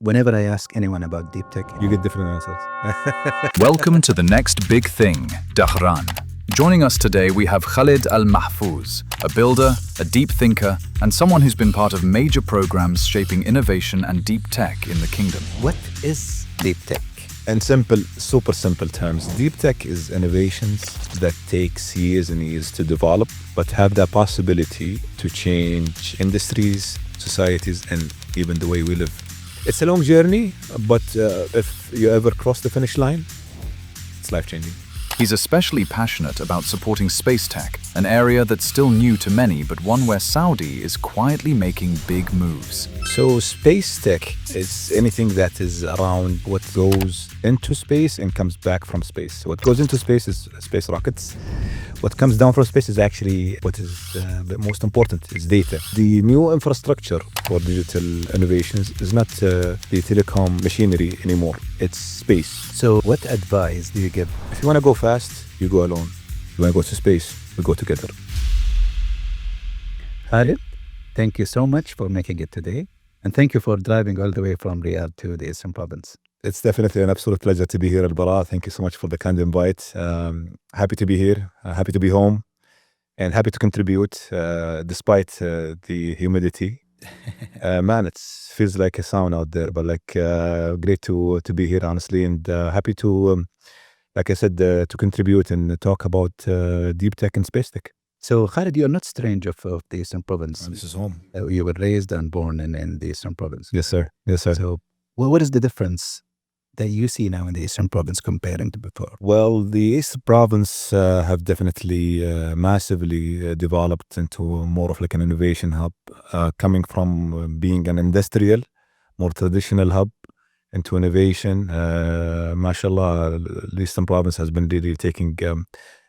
whenever I ask anyone about deep tech, You get different answers. Welcome to the next big thing, Dhahran. Joining us today, we have Khalid AlMahfouz, a builder, a deep thinker, and someone who's been part of major programs shaping innovation and deep tech in the kingdom. what is deep tech? In simple, super simple terms, deep tech is innovations that takes years and years to develop, but have the possibility to change industries, societies, and even the way we live. It's a long journey, but if you ever cross the finish line, it's life-changing. He's especially passionate about supporting space tech, an area that's still new to many, but one where Saudi is quietly making big moves. So space tech is anything that is around what goes into space and comes back from space. What goes into space is space rockets. What comes down from space is actually what is the most important, is data. The new infrastructure for digital innovations is not the telecom machinery anymore. It's space. So what advice do you give? If you want to go fast, you go alone. If you want to go to space, we go together. Khalid, thank you so much for making it today. And thank you for driving all the way from Riyadh to the Eastern Province. It's definitely an absolute pleasure to be here, Al-Bara. Thank you so much for the kind invite. Happy to be here, happy to be home, and happy to contribute despite the humidity. Man, it feels like a sauna out there, but great to be here, honestly, and happy to, like I said, to contribute and talk about deep tech and space tech. So Khalid, you're not strange of the Eastern Province. This is home. You were raised and born in the Eastern Province. Yes, sir. Yes, sir. So what is the difference that you see now in the Eastern Province comparing to before? Well, the East Province have definitely massively developed into more of like an innovation hub, coming from being an industrial, more traditional hub into innovation. Mashallah, the Eastern Province has been really taking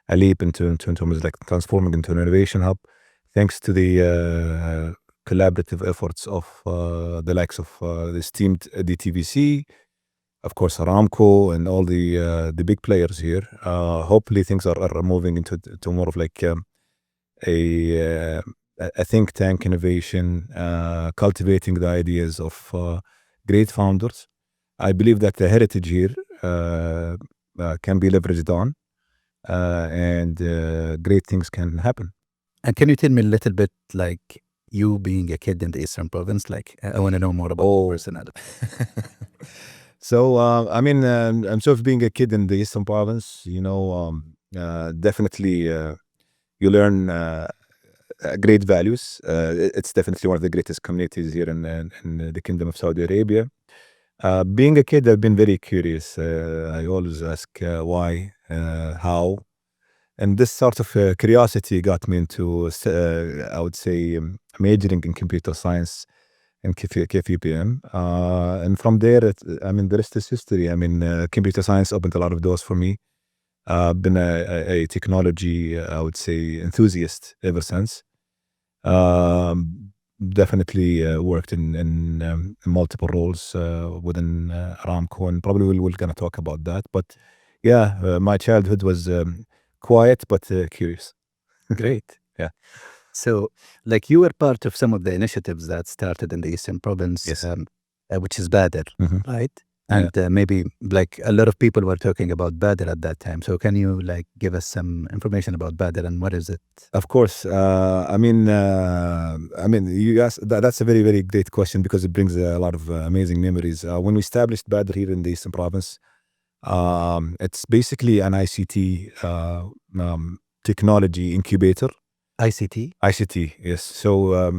a leap into terms like transforming into an innovation hub, thanks to the collaborative efforts of the likes of the esteemed DTVC, of course, Aramco, and all the big players here. Hopefully, things are moving into more of like a think tank innovation, cultivating the ideas of great founders. I believe that the heritage here can be leveraged on, and great things can happen. And can you tell me a little bit, like you being a kid in the Eastern Province? Like, I want to know more about your personality. So, I'm sort of being a kid in the Eastern Province, definitely you learn great values. It's definitely one of the greatest communities here in the Kingdom of Saudi Arabia. Being a kid, I've been very curious. I always ask why, how. And this sort of curiosity got me into, I would say, majoring in computer science and KFUPM. And from there, the rest is history. Computer science opened a lot of doors for me. I've been a technology, I would say, enthusiast ever since. Definitely worked in multiple roles within Aramco, and probably we're going to talk about that. But yeah, my childhood was quiet but curious. Great. Yeah. So, like, you were part of some of the initiatives that started in the Eastern Province, Yes. Which is BADIR, Mhm. right? And maybe like a lot of people were talking about BADIR at that time. So can you like give us some information about BADIR and what is it? Of course. You asked, that's a very, very great question, because it brings a lot of amazing memories. When we established BADIR here in the Eastern Province, it's basically an ICT technology incubator. ICT? ICT, yes. So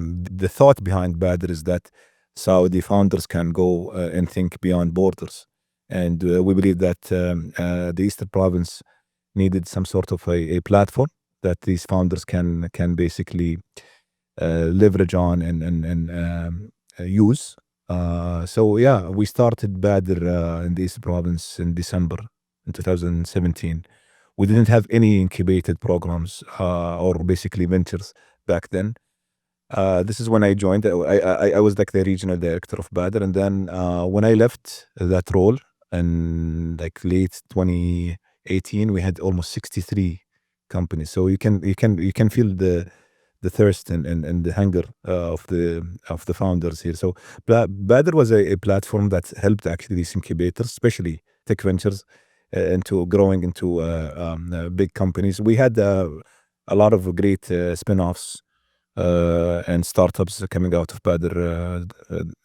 the thought behind BADIR is that Saudi founders can go and think beyond borders. And we believe that the Eastern Province needed some sort of a platform that these founders can basically leverage on and use. So yeah, we started BADIR in the Eastern Province in December in 2017. We didn't have any incubated programs or basically ventures back then. This is when I joined. I was like the regional director of BADIR, and then when I left that role in like late 2018, we had almost 63 companies. So you can feel the the thirst and the hunger of the founders here. So BADIR was a platform that helped actually these incubators, especially tech ventures, into growing into big companies. We had a lot of great spin-offs and startups coming out of BADIR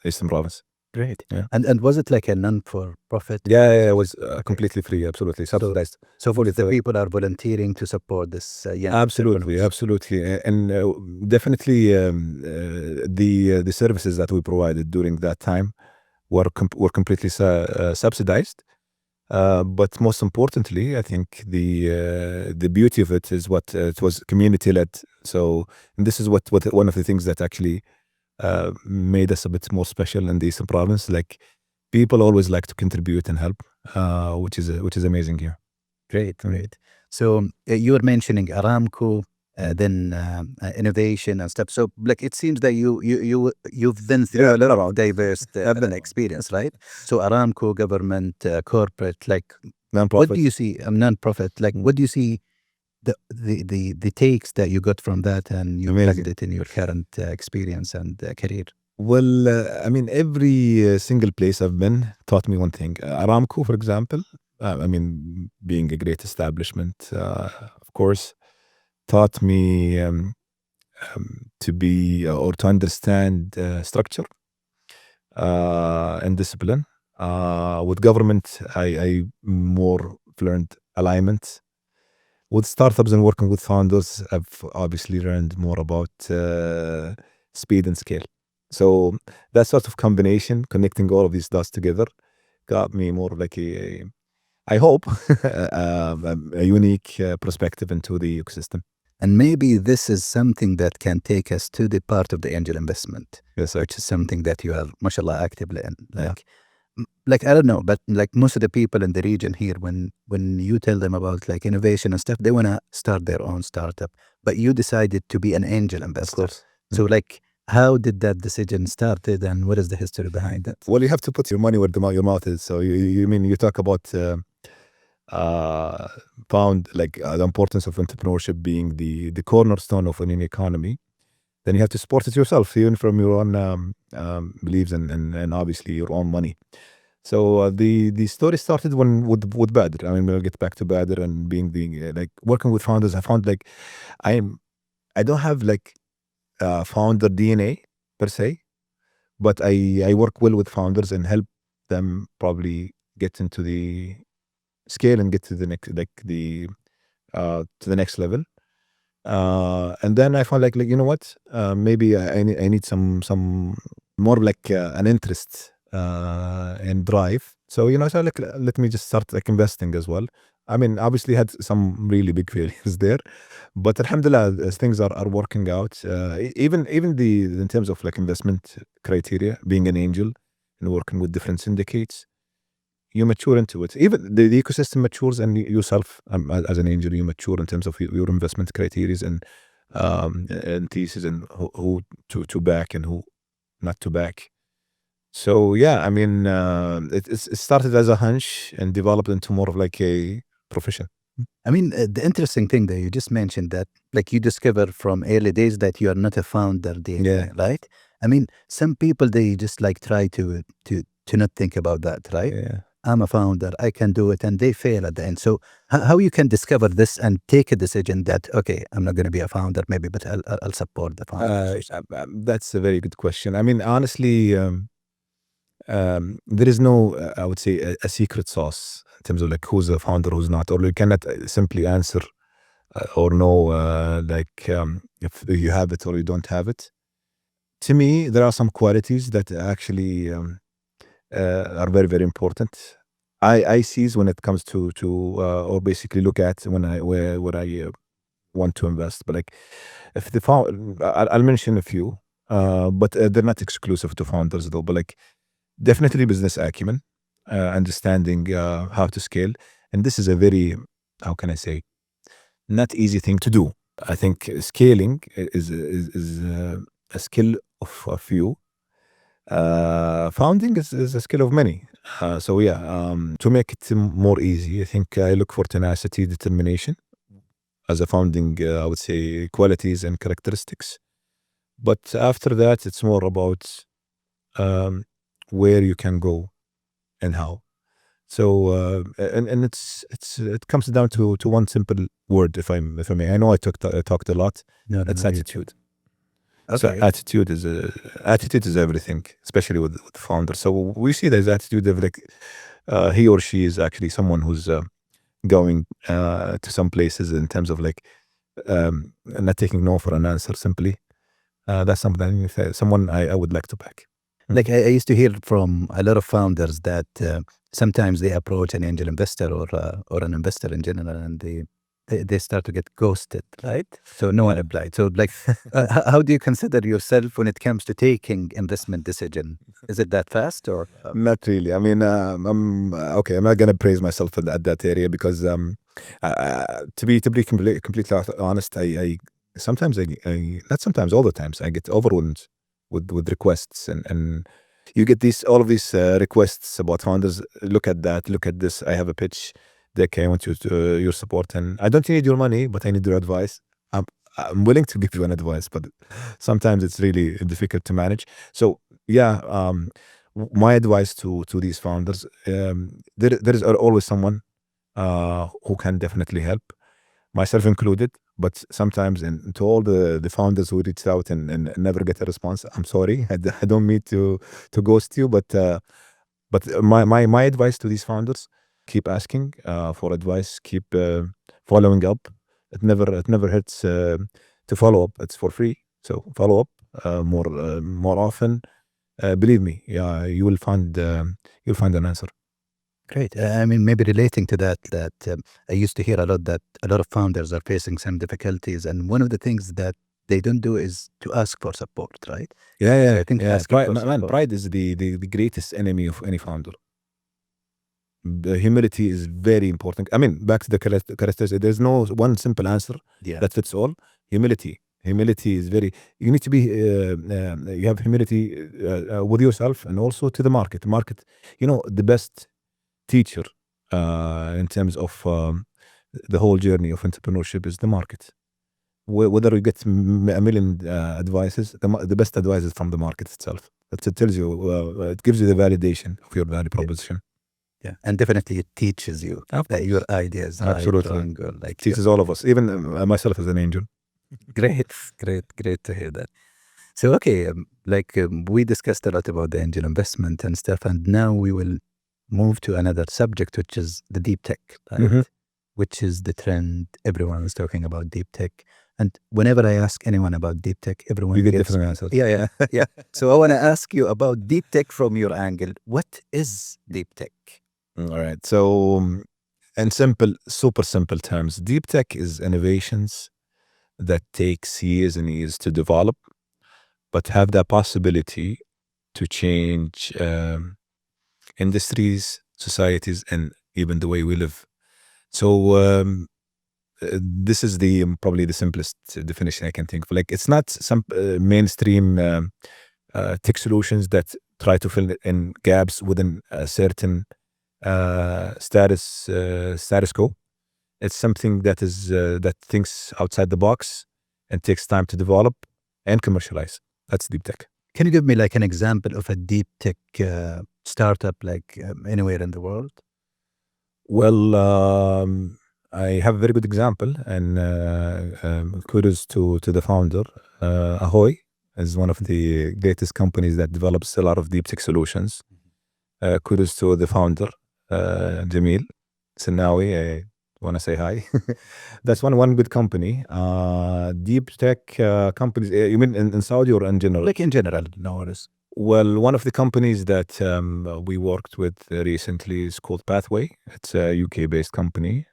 Eastern Province. Great. Yeah. And was it like a non-for-profit? Yeah, it was completely free, absolutely subsidized. So the people are volunteering to support this young Absolutely, entrepreneurs. absolutely, and definitely the services that we provided during that time were completely subsidized. But most importantly, I think the beauty of it is what it was community led. So and this is what one of the things that actually made us a bit more special in the Eastern Province. Like people always like to contribute and help, which is amazing here. Great, great. So you were mentioning Aramco, then innovation and stuff. So like it seems that you've been through a lot of diverse experience, right? So Aramco, government, corporate, like Non-profit. what do you see? Non-profit, like what do you see the takes that you got from that and you plugged it in your current experience and career? Well, I mean, every single place I've been taught me one thing. Aramco, for example, I mean, being a great establishment, of course, taught me to be or to understand structure and discipline. With government, I more learned alignment. With startups and working with founders, I've obviously learned more about speed and scale. So that sort of combination, connecting all of these dots together, got me more like I hope, a unique perspective into the ecosystem. And maybe this is something that can take us to the part of the angel investment, Yes, sir. which is something that you are, mashallah, actively in. Like I don't know, but like most of the people in the region here, when you tell them about like innovation and stuff, they want to start their own startup. But you decided to be an angel investor. Of course. So like, how did that decision started, and what is the history behind it? Well, you have to put your money where your mouth is. So you talk about found like the importance of entrepreneurship being the cornerstone of any economy. Then you have to support it yourself, even from your own beliefs and obviously your own money. So the story started with BADIR. I mean, we'll get back to BADIR and being the like working with founders. I found like I don't have like founder DNA per se, but I work well with founders and help them probably get into the scale and get to the next to the next level. And then I found like you know what, maybe I need some more like an interest and drive. So so like let me just start like investing as well. I mean, obviously had some really big failures there, but alhamdulillah, as things are working out. Even in terms of like investment criteria, being an angel and working with different syndicates, you mature into it. Even the ecosystem matures, and yourself as an angel, you mature in terms of your investment criteria and thesis, and who to back and who not to back. So yeah, I mean, it started as a hunch and developed into more of like a profession. I mean, the interesting thing that you just mentioned that like you discover from early days that you are not a founder, right? I mean, some people, they just like try to not think about that, right? Yeah. I'm a founder, I can do it, and they fail at the end. So how you can discover this and take a decision that, okay, I'm not going to be a founder maybe, but I'll support the founder? That's a very good question. I mean, honestly, there is no, I would say, a secret sauce in terms of like who's a founder, who's not, or you cannot simply answer or know like if you have it or you don't have it. To me, there are some qualities that actually are very, very important. I seize when it comes to or basically look at when I want to invest. But like if the I'll mention a few, but they're not exclusive to founders though. But like definitely business acumen, understanding how to scale, and this is a very, how can I say, not easy thing to do. I think scaling is a skill of a few. Founding is a skill of many. So yeah, to make it more easy, I think I look for tenacity, determination, as a founding, I would say, qualities and characteristics. But after that, it's more about where you can go and how. So and it comes down to one simple word, if I may. I know I talked a lot. No, It's attitude. Okay. So attitude is everything, especially with the founder. So we see there's attitude of like he or she is actually someone who's going to some places in terms of like not taking no for an answer simply. That's something someone I would like to back. Like I used to hear from a lot of founders that sometimes they approach an angel investor or an investor in general, and they start to get ghosted, right? So no one applied. So like, how do you consider yourself when it comes to taking investment decision? Is it that fast or? Not really. I mean, I'm okay. I'm not gonna praise myself at that area because to be completely honest, I sometimes I not sometimes all the times I get overwhelmed with requests and you get all of these requests about founders. Look at that. Look at this. I have a pitch deck. I want your support, and I don't need your money, but I need your advice. I'm willing to give you an advice, but sometimes it's really difficult to manage. So yeah, my advice to these founders, there is always someone who can definitely help, myself included. But sometimes, and to all the founders who reach out and never get a response, I'm sorry. I don't mean to ghost you, but my advice to these founders: keep asking for advice, keep following up. It never hurts to follow up. It's for free, so follow up more often. Believe me, yeah, you'll find an answer. Great. I mean, maybe relating to that, I used to hear a lot that a lot of founders are facing some difficulties, and one of the things that they don't do is to ask for support, right? Yeah, I think yeah. asking Pride, for man, support. pride is the greatest enemy of any founder. The humility is very important. I mean, back to the characteristics, there's no one simple answer Yeah. that fits all. Humility is very. You need to be. You have humility with yourself and also to the market. The market, the best teacher in terms of the whole journey of entrepreneurship is the market. Whether you get a million advices, the best advice is from the market itself. It tells you, it gives you the validation of your value proposition. Yeah, and definitely it teaches you Of that course. your idea is right, Absolutely. wrong, or like Teaches all of us, even myself as an angel. great to hear that. So okay, we discussed a lot about the angel investment and stuff, and now we will move to another subject, which is the deep tech, right? Mhm. Which is the trend. Everyone is talking about deep tech, and whenever I ask anyone about deep tech, everyone You get gives different answers. yeah. So I want to ask you about deep tech from your angle. What is deep tech? All right. So, in super simple terms, deep tech is innovations that takes years and years to develop, but have the possibility to change industries, societies, and even the way we live. So, this is probably the simplest definition I can think of. Like, it's not some mainstream tech solutions that try to fill in gaps within a certain status quo. It's something that thinks outside the box and takes time to develop and commercialize. That's deep tech. Can you give me like an example of a deep tech startup, like anywhere in the world? Well, I have a very good example, and kudos to the founder. Ahoy is one of the greatest companies that develops a lot of deep tech solutions. Kudos to the founder, Jamil Sinawi. I want to say hi. That's one good company. Deep tech companies. You mean in Saudi or in general? Like in general, no worries. Well, one of the companies that we worked with recently is called Pathway. It's a UK-based company.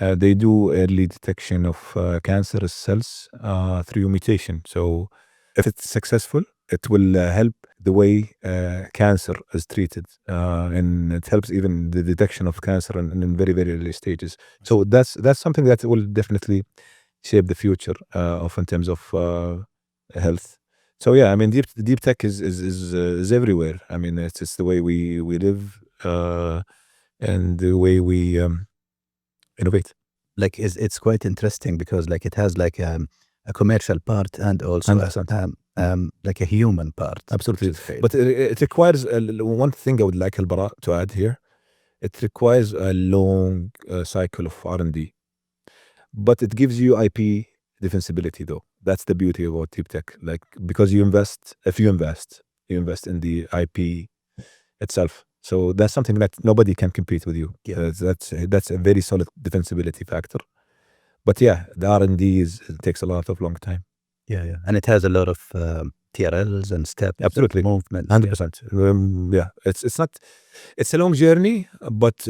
They do early detection of cancerous cells through mutation. So if it's successful, it will help the way cancer is treated. And it helps even the detection of cancer in very, very early stages. So that's something that will definitely shape the future in terms of health. So yeah, I mean, deep tech is everywhere. I mean, it's the way we live and the way we innovate. like it's quite interesting because like it has like a commercial part and also 100%. like a human part. Absolutely. which is great. But it requires one thing I would like Al-Bara to add here. It requires a long cycle of R&D, but it gives you IP defensibility though. That's the beauty about deep tech. Like, because you invest in the IP itself. So that's something that nobody can compete with you. Yeah. That's a very solid defensibility factor. But yeah, the R&D it takes a lot of long time. Yeah. And it has a lot of TRLs and steps. Absolutely. Movement. 100%. Yeah, it's a long journey, but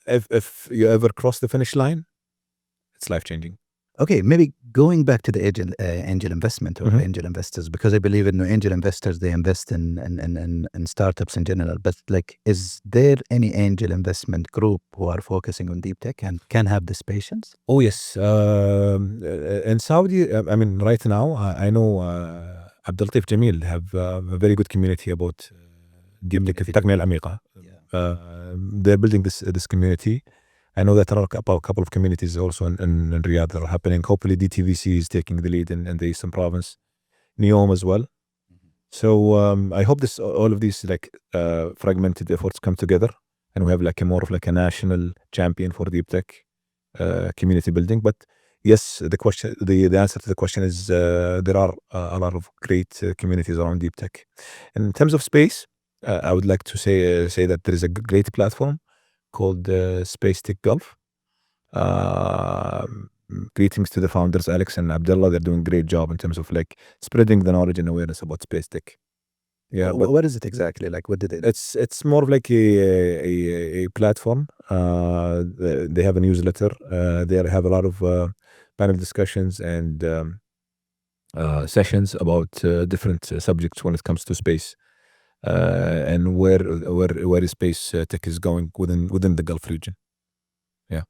if you ever cross the finish line, it's life changing. Okay, maybe going back to the angel investment or Mhm. angel investors, because I believe in angel investors, they invest in startups in general. But like, is there any angel investment group who are focusing on deep tech and can have this patience? Oh yes, in Saudi, I mean, right now, I know Abdul Latif Jamil have a very good community about deep tech, التقنية العميقة. They're building this community. I know that there are a couple of communities also in Riyadh that are happening. Hopefully DTVC is taking the lead in the Eastern Province, NEOM as well. So I hope all of these like fragmented efforts come together and we have like more of like a national champion for deep tech community building. But yes, the answer to the question is there are a lot of great communities around deep tech. And in terms of space, I would like to say that there is a great platform called Space Tech Gulf. Greetings to the founders, Alex and Abdullah. They're doing a great job in terms of like spreading the knowledge and awareness about space tech. Yeah, but What is it exactly? Like, what did it? it's more of like a platform. They have a newsletter. They have a lot of panel discussions and sessions about different subjects when it comes to space. And where space tech is going within the Gulf region. Yeah,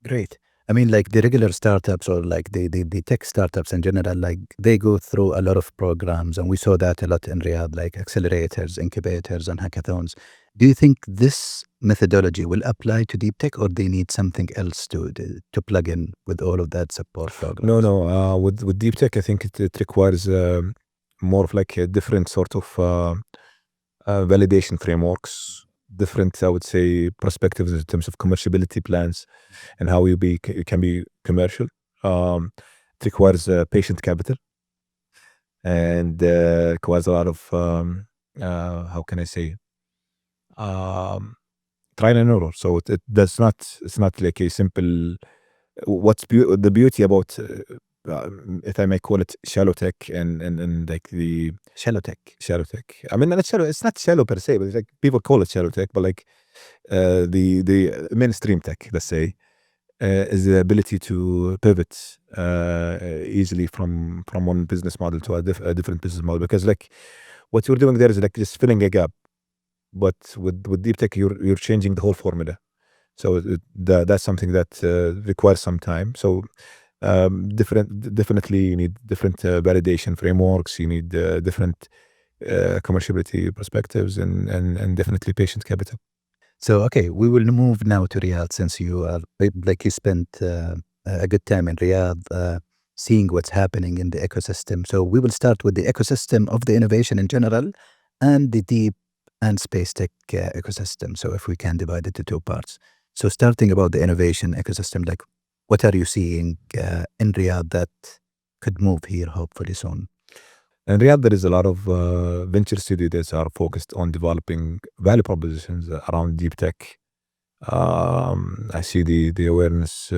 Great. I mean, like the regular startups or like the tech startups in general, like they go through a lot of programs, and we saw that a lot in Riyadh, like accelerators, incubators, and hackathons. Do you think this methodology will apply to deep tech, or they need something else to plug in with all of that support programs? no. With deep tech, I think it requires more of like a different sort of validation frameworks, different, I would say, perspectives in terms of commerciality plans and how you can be commercial. It requires patient capital and requires a lot of how can I say, trial and error. So it's not like a simple. What's the beauty about if I may call it shallow tech and like the Shallow tech. I mean, it's not shallow per se, but it's like people call it shallow tech, but like the mainstream tech, let's say, is the ability to pivot easily from one business model to a different business model. Because like what you're doing there is like just filling a gap, but with deep tech you're changing the whole formula. So that's something that requires some time. So definitely you need different validation frameworks. You need different commerciality perspectives and definitely patient capital. So, okay, we will move now to Riyadh, since you are like you spent a good time in Riyadh, seeing what's happening in the ecosystem. So we will start with the ecosystem of the innovation in general and the deep and space tech ecosystem. So if we can divide it to two parts. So starting about the innovation ecosystem, like what are you seeing in Riyadh that could move here hopefully soon? In Riyadh, there is a lot of venture studios that are focused on developing value propositions around deep tech. I see the awareness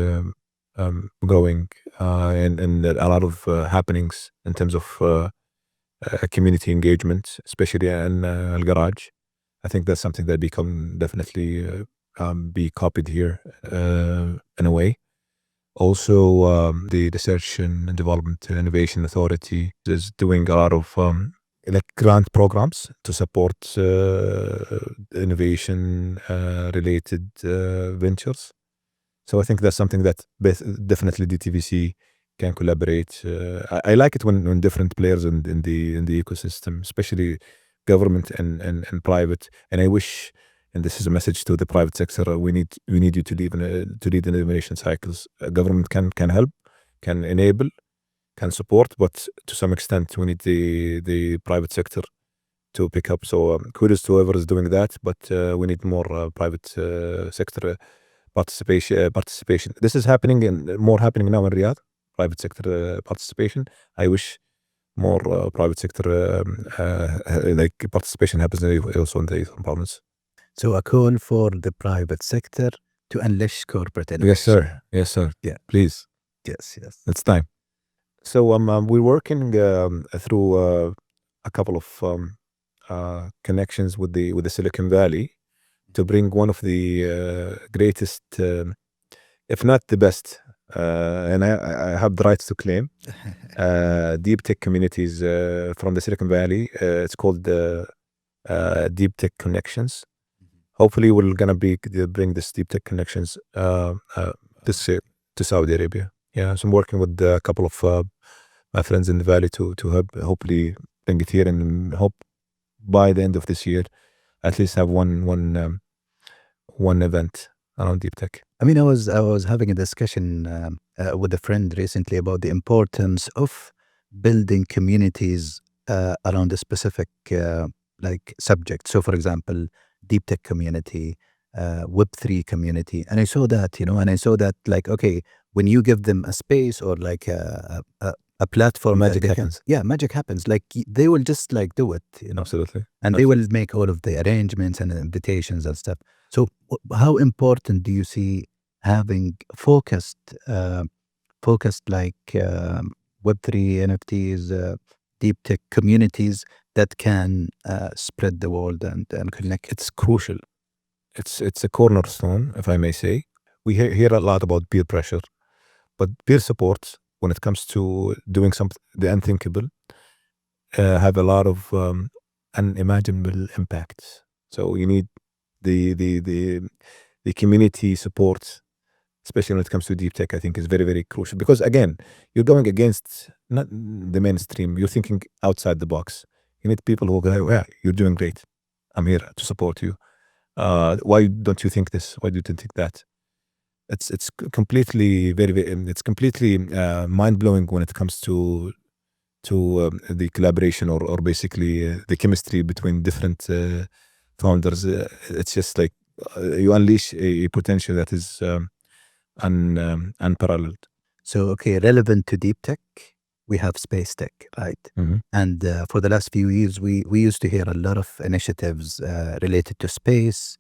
growing and a lot of happenings in terms of community engagement, especially in Al Garage. I think that's something that become definitely be copied here in a way. Also, the Research and Development Innovation Authority is doing a lot of like grant programs to support innovation related ventures. So I think that's something that definitely DTVC can collaborate. I like it when different players in the ecosystem, especially government and private. And I wish and this is a message to the private sector. We need you to lead innovation cycles. Government can help, can enable, can support, but to some extent we need the private sector to pick up. So kudos to whoever is doing that, but we need more private sector participation. This is more happening now in Riyadh. Private sector participation. I wish more private sector like participation happens also in the Eastern Province. So a call for the private sector to unleash corporate innovation. Yes, sir. Yes, sir. Yeah. Please. Yes, yes. It's time. So we're working through a couple of connections with the Silicon Valley to bring one of the greatest, if not the best, and I have the rights to claim, deep tech communities from the Silicon Valley. It's called the Deep Tech Connections. Hopefully, we're gonna bring this Deep Tech Connections this year to Saudi Arabia. Yeah, so I'm working with a couple of my friends in the valley to help, hopefully bring it here, and hope by the end of this year, at least have one event around deep tech. I mean, I was having a discussion with a friend recently about the importance of building communities around a specific like subject. So, for example, deep tech community, Web3 community, and I saw that, like, okay, when you give them a space or like a platform, Magic happens. Magic happens. Like they will just like do it, Absolutely. and they will make all of the arrangements and invitations and stuff. So how important do you see having focused like Web3, NFTs, deep tech communities that can spread the world and connect? It's crucial. It's a cornerstone, if I may say. We hear a lot about peer pressure, but peer support, when it comes to doing the unthinkable, have a lot of unimaginable impacts. So you need the community support, especially when it comes to deep tech. I think is very, very crucial, because again, you're going against not the mainstream. You're thinking outside the box. You need people who go, yeah, you're doing great. I'm here to support you. Why don't you think this? Why do you think that? It's completely it's completely mind blowing when it comes to the collaboration or basically the chemistry between different founders. It's just like you unleash a potential that is unparalleled. So, okay, relevant to deep tech, we have space tech, right? Mhm. And for the last few years, we used to hear a lot of initiatives related to space.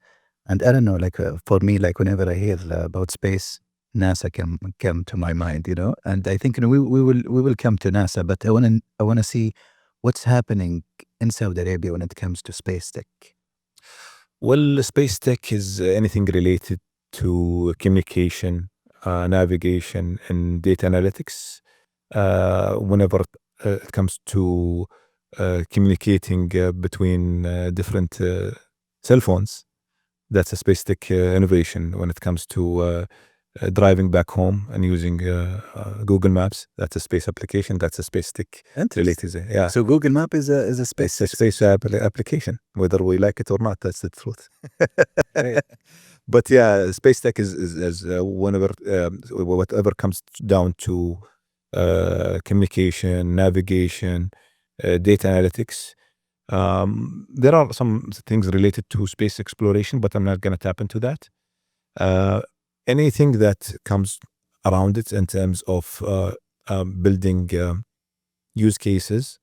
And I don't know, like for me, like whenever I hear about space, NASA come to my mind, And I think we will come to NASA, but I wanna see what's happening in Saudi Arabia when it comes to space tech. Well, space tech is anything related to communication, navigation, and data analytics. Whenever it comes to communicating between different cell phones, that's a space tech innovation. When it comes to driving back home and using Google Maps, that's a space application. That's a space tech related. Yeah. So Google Map is a space. It's a space application, whether we like it or not. That's the truth. But yeah, space tech is whenever whatever comes down to communication, navigation, data analytics. There are some things related to space exploration, but I'm not going to tap into that. Anything that comes around it in terms of building use cases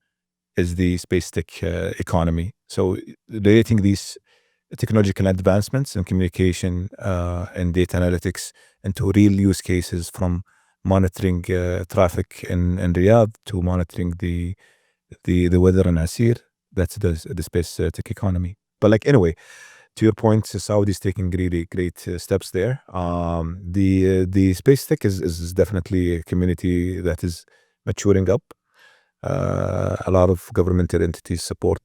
is the space tech economy. So relating these technological advancements in communication and data analytics into real use cases, from monitoring traffic in Riyadh to monitoring the weather in Asir. That's the space tech economy. But like, anyway, to your point, Saudi is taking really great steps there. The space tech is definitely a community that is maturing up. A lot of governmental entities support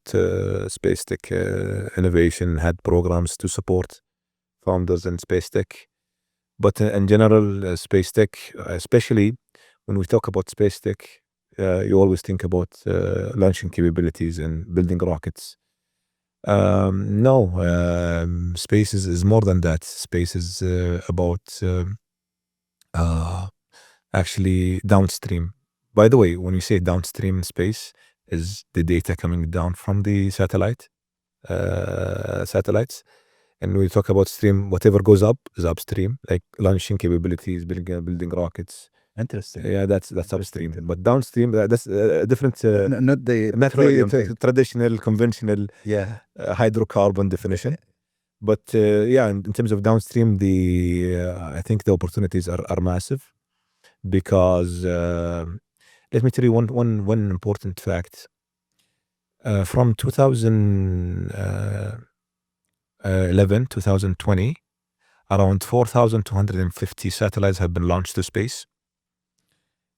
space tech innovation, had programs to support founders in space tech. But in general, space tech, especially when we talk about space tech, you always think about launching capabilities and building rockets. No, space is more than that. Space is about actually downstream. By the way, when you say downstream in space, is the data coming down from the satellites. And when we talk about stream, whatever goes up is upstream, like launching capabilities, building rockets. Interesting. Yeah, that's upstream. But downstream, that's a different, Not the not petroleum the thing. traditional, conventional Yeah. hydrocarbon definition. But yeah, in terms of downstream, I think the opportunities are massive because let me tell you one important fact. From 2011, 2020, around 4,250 satellites have been launched to space.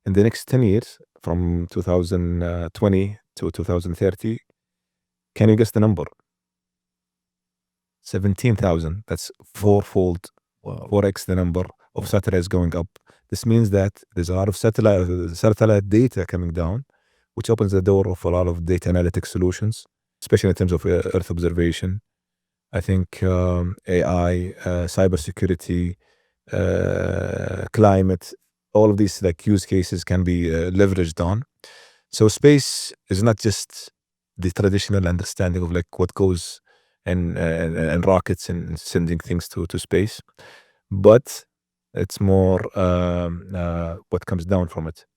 In the next 10 years, from 2020 to 2030, can you guess the number? 17,000. That's fourfold, Wow. 4x the number of satellites going up. This means that there's a lot of satellite data coming down, which opens the door of a lot of data analytics solutions, especially in terms of Earth observation. I think AI, cybersecurity, climate, all of these like use cases can be leveraged on. So space is not just the traditional understanding of like what goes and rockets and sending things to space, but it's more what comes down from it.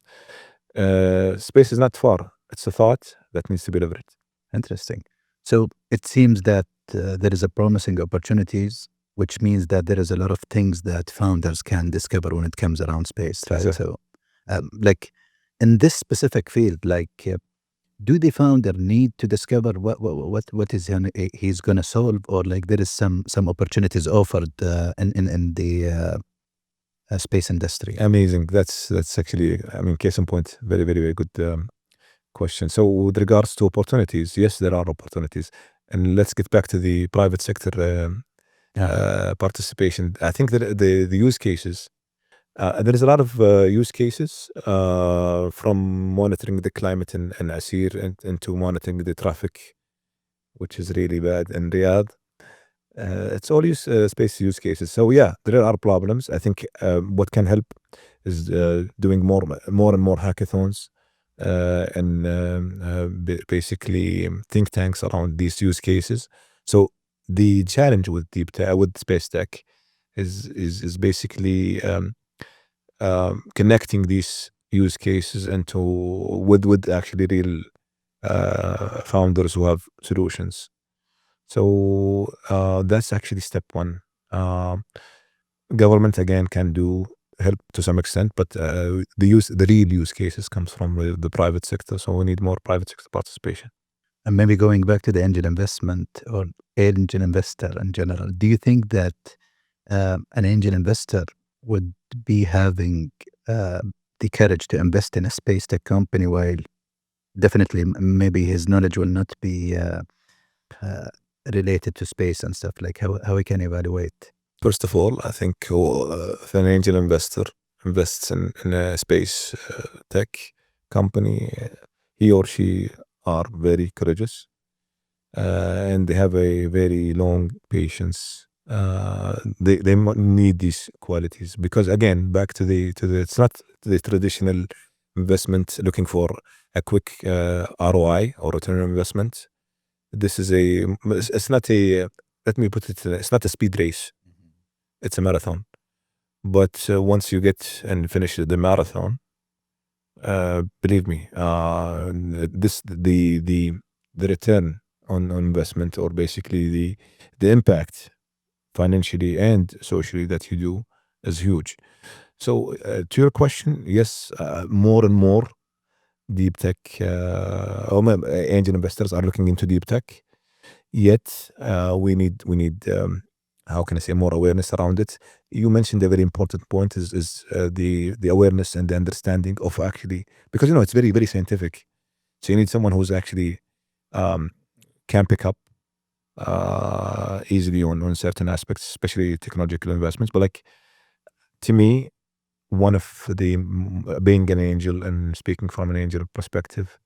Space is not far. It's a thought that needs to be leveraged. Interesting. So it seems that there is a promising opportunities, which means that there is a lot of things that founders can discover when it comes around space, right? Exactly. So, like in this specific field, like, do the founder need to discover what is he's gonna solve, or like there is some opportunities offered in the space industry? Amazing. That's actually, I mean, case in point. Very, very, very good question. So with regards to opportunities, yes, there are opportunities. And let's get back to the private sector participation. I think that the use cases, there is a lot of use cases from monitoring the climate in Asir into monitoring the traffic, which is really bad in Riyadh. It's all space use cases. So yeah, there are problems. I think what can help is doing more and more hackathons and basically think tanks around these use cases. So the challenge with with space tech is basically connecting these use cases into with actually real founders who have solutions. So that's actually step one. Government again can do help to some extent, but the real use cases comes from the private sector. So we need more private sector participation. And maybe going back to the angel investment or angel investor in general, do you think that an angel investor would be having the courage to invest in a space tech company while definitely maybe his knowledge will not be related to space and stuff? Like how we can evaluate? First of all, I think if an angel investor invests in a space tech company, he or she are very courageous and they have a very long patience. They need these qualities because again, back to the it's not the traditional investment looking for a quick ROI or return on investment. This is it's not a, let me put it, it's not a speed race. It's a marathon. But once you get and finish the marathon, believe me, the return on investment, or basically the impact financially and socially that you do is huge. So to your question, yes, more and more deep tech angel investors are looking into deep tech. Yet we need how can I say, more awareness around it. You mentioned a very important point is the awareness and the understanding of actually, because it's very, very scientific. So you need someone who's actually can pick up easily on certain aspects, especially technological investments. But like, to me, one of the being an angel and speaking from an angel perspective,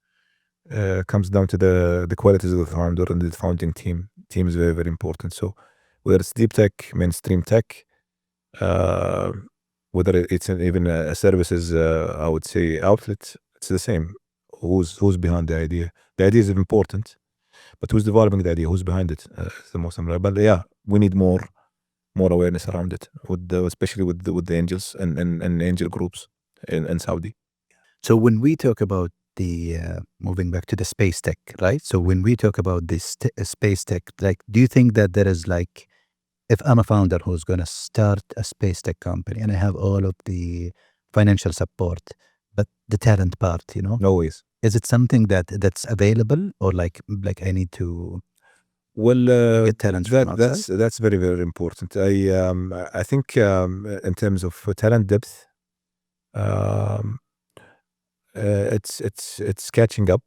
comes down to the qualities of the founder and the founding team. Team is very, very important. So whether it's deep tech, mainstream tech, whether it's even a services, I would say, outlet, it's the same. Who's behind the idea? The idea is important, but who's developing the idea? Who's behind it? It's the most important. But yeah, we need more awareness around it, especially with the angels and angel groups in Saudi. So when we talk about the moving back to the space tech, right? So when we talk about this space tech, like, do you think that there is like, if I'm a founder who's going to start a space tech company and I have all of the financial support, but the talent part, No ways. is it something that's available, or like I need to Well, get talent from outside? that's very, very important. I think in terms of talent depth, it's catching up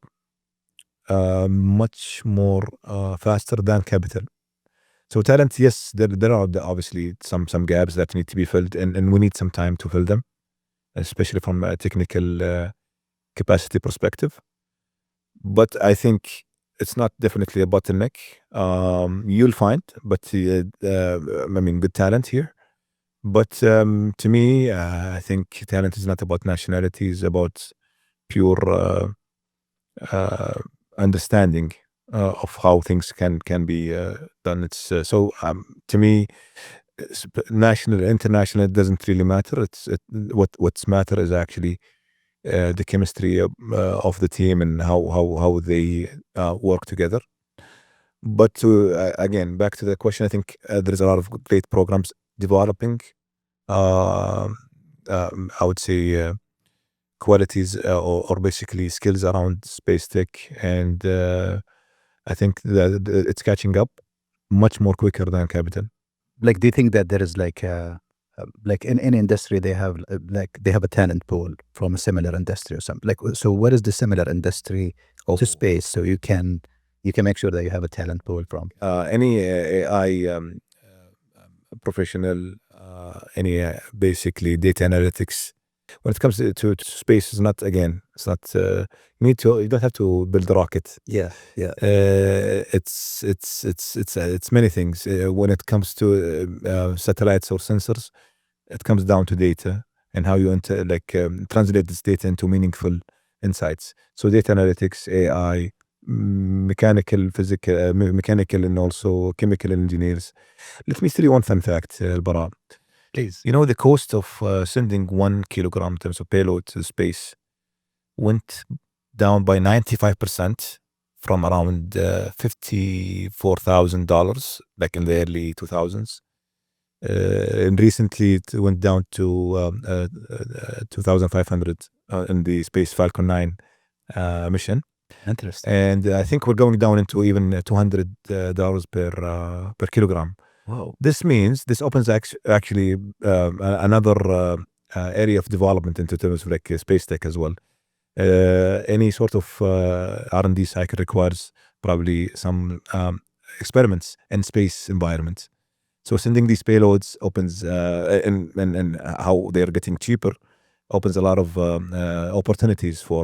much more faster than capital. So talent, yes, there are obviously some gaps that need to be filled, and we need some time to fill them, especially from a technical capacity perspective. But I think it's not definitely a bottleneck. You'll find, but I mean, good talent here. But to me, I think talent is not about nationality; it's about pure understanding of how things can be done. It's so to me, national, international, it doesn't really matter. What's matter is actually the chemistry of the team and how they work together. But again, back to the question, I think there's a lot of great programs developing. I would say qualities or basically skills around space tech, and I think that it's catching up much more quicker than capital. Like, do you think that there is like like in any industry they have a talent pool from a similar industry or something? Like, so what is the similar industry to space, so you can make sure that you have a talent pool from? Any AI professional, any basically data analytics. When it comes to space, it's not, again, it's not, you don't have to build a rocket. Yeah. It's many things. When it comes to satellites or sensors, it comes down to data and how you translate this data into meaningful insights. So data analytics, AI, mechanical, physical, mechanical, and also chemical engineers. Let me tell you one fun fact, Al-Bara. Please. You know, the cost of sending 1 kilogram in terms of payload to space went down by 95% from around $54,000 back in the early 2000s. And recently it went down to 2,500 in the Space Falcon 9 mission. Interesting. And I think we're going down into even $200 per kilogram. Wow. This means this opens actually another area of development into terms of like space tech as well. Any sort of R&D cycle requires probably some experiments in space environments. So sending these payloads opens and how they're getting cheaper opens a lot of opportunities for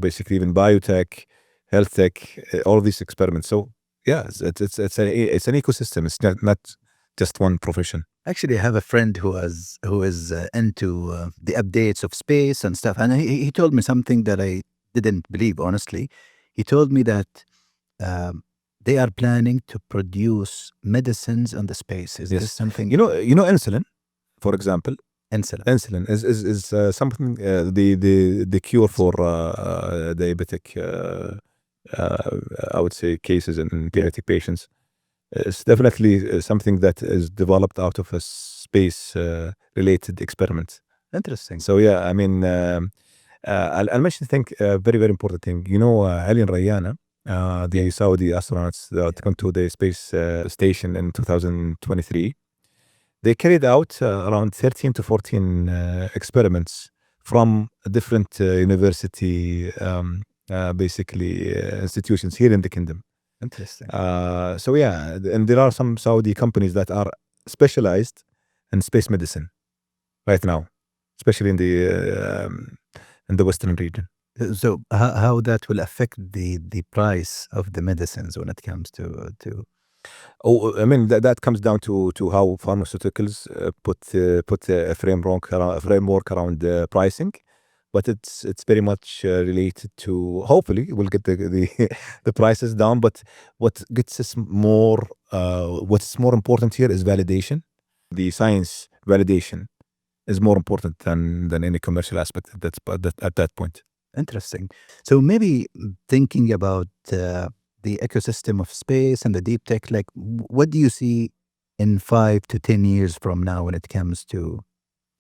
basically even biotech, health tech, all of these experiments. So yeah, it's an ecosystem. It's not just one profession. Actually, I have a friend who is into the updates of space and stuff, and he told me something that I didn't believe, honestly. He told me that they are planning to produce medicines on the space. Is this something? You know, insulin, for example. Insulin is something the cure for diabetic. I would say cases in pediatric patients. It's definitely something that is developed out of a space related experiment. Interesting. So yeah, I mean, I'll mention, I think, a very, very important thing. You know, Ali and Rayana, the Saudi astronauts that went to the space station in 2023, they carried out around 13 to 14 experiments from different university basically institutions here in the kingdom. Interesting. So yeah, and there are some Saudi companies that are specialized in space medicine right now, especially in the western region. So how that will affect the price of the medicines when it comes to Oh, I mean that comes down to how pharmaceuticals put a framework around pricing, but it's very much related to, hopefully we'll get the the prices down. But what gets us more, what's more important here is validation. The science validation is more important than any commercial aspect at that point. Interesting. So maybe thinking about the ecosystem of space and the deep tech, like what do you see in 5 to 10 years from now when it comes to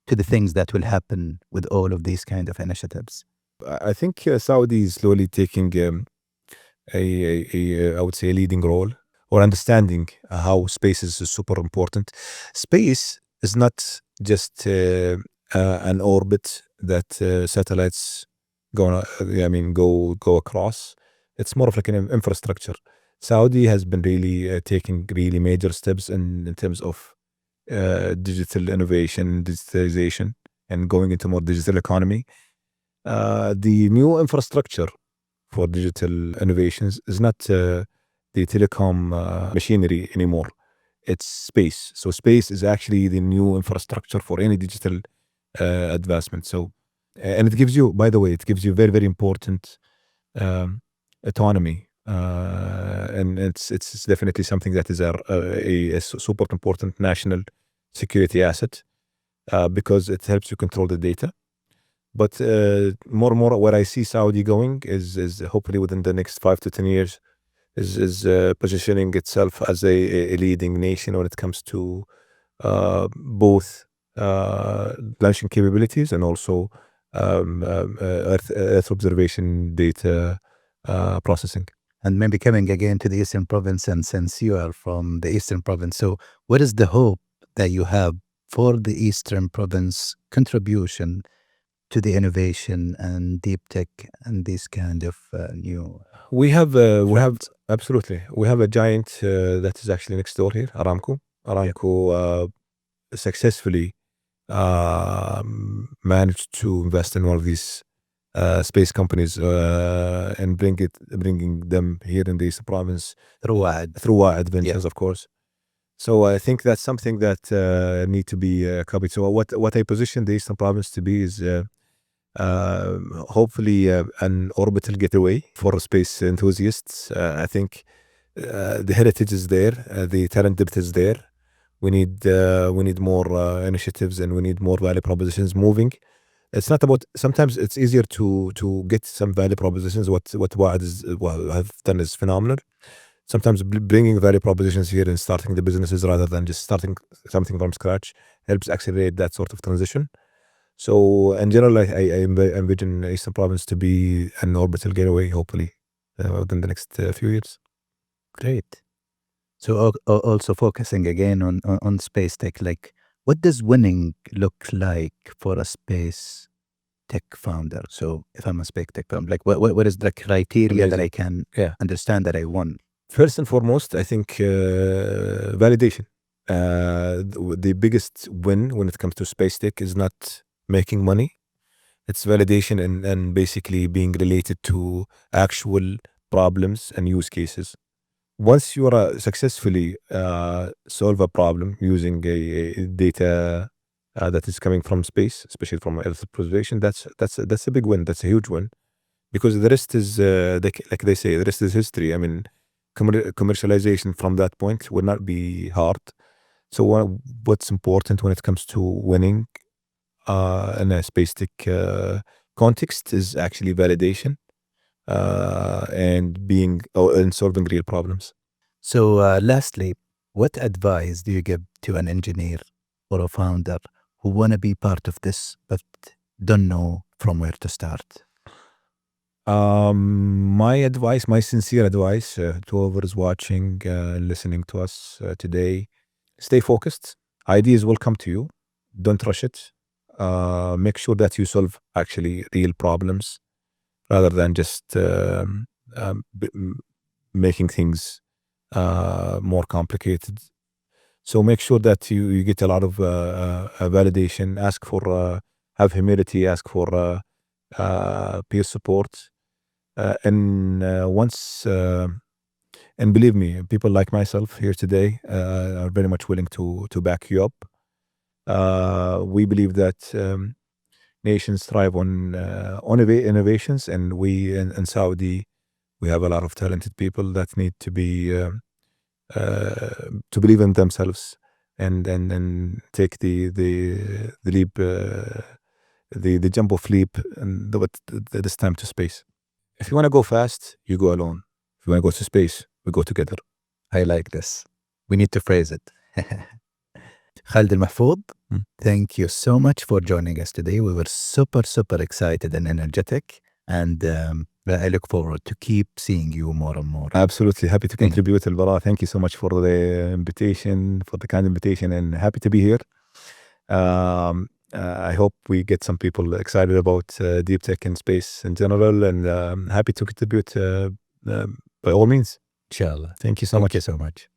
the things that will happen with all of these kind of initiatives? I think Saudi is slowly taking I would say a leading role, or understanding how space is super important. Space is not just an orbit that satellites go across. It's more of like an infrastructure. Saudi has been really taking really major steps in terms of digital innovation, digitalization, and going into more digital economy. The new infrastructure for digital innovations is not the telecom machinery anymore. It's space. So space is actually the new infrastructure for any digital advancement. So, and it gives you, by the way, it gives you very, very important autonomy. And it's definitely something that is a super important national security asset, because it helps you control the data. But more and more, where I see Saudi going is hopefully within the next 5 to 10 years, is positioning itself as a leading nation when it comes to both launching capabilities and also Earth observation data processing. And maybe coming again to the Eastern Province, and since you are from the Eastern Province, so what is the hope that you have for the Eastern Province contribution to the innovation and deep tech and these kind of new? We have absolutely, we have a giant that is actually next door here, Aramco. Aramco successfully managed to invest in one of these space companies and bringing them here in the Eastern Province through Wa'ad Ventures, of course. So I think that's something that need to be copied. So what I position the Eastern Province to be is hopefully an orbital getaway for space enthusiasts. I think the heritage is there, the talent depth is there. We need more initiatives, and we need more value propositions moving. It's not about, sometimes it's easier to get some value propositions. What Wa'ad have done is phenomenal. Sometimes bringing value propositions here and starting the businesses rather than just starting something from scratch helps accelerate that sort of transition. So in general, I envision Eastern Province to be an orbital getaway, hopefully, within the next few years. Great. So also focusing again on space tech, like what does winning look like for a space tech founder? So if I'm a space tech founder, like what is the criteria that I can understand that I won? First and foremost, I think validation. The biggest win when it comes to space tech is not making money. It's validation and basically being related to actual problems and use cases. Once you are successfully solve a problem using a data that is coming from space, especially from Earth observation, that's a big win. That's a huge win, because the rest is like they say, the rest is history. I mean, commercialization from that point will not be hard. So what's important when it comes to winning in a space tech context is actually validation and and solving real problems. So lastly, what advice do you give to an engineer or a founder who want to be part of this but don't know from where to start? My advice, my sincere advice to whoever is watching, listening to us today, stay focused. Ideas will come to you. Don't rush it. Make sure that you solve actually real problems rather than just making things more complicated. So make sure that you get a lot of validation. Ask for, have humility. Ask for peer support, and believe me, people like myself here today are very much willing to back you up. We believe that nations thrive on innovations, and we in Saudi, we have a lot of talented people that need to be to believe in themselves and take the leap, the jump of leap, and this time to space. If you want to go fast, you go alone. If you want to go to space, we go together. I like this. We need to phrase it. Khalid AlMahfouz, thank you so much for joining us today. We were super, super excited and energetic, and I look forward to keep seeing you more and more. Absolutely. Happy to contribute, Al-Bara. Thank you so much for the invitation, for the kind invitation, and happy to be here. I hope we get some people excited about deep tech and space in general, and happy to contribute by all means. Inshallah. Thank you so much. Thank you so much.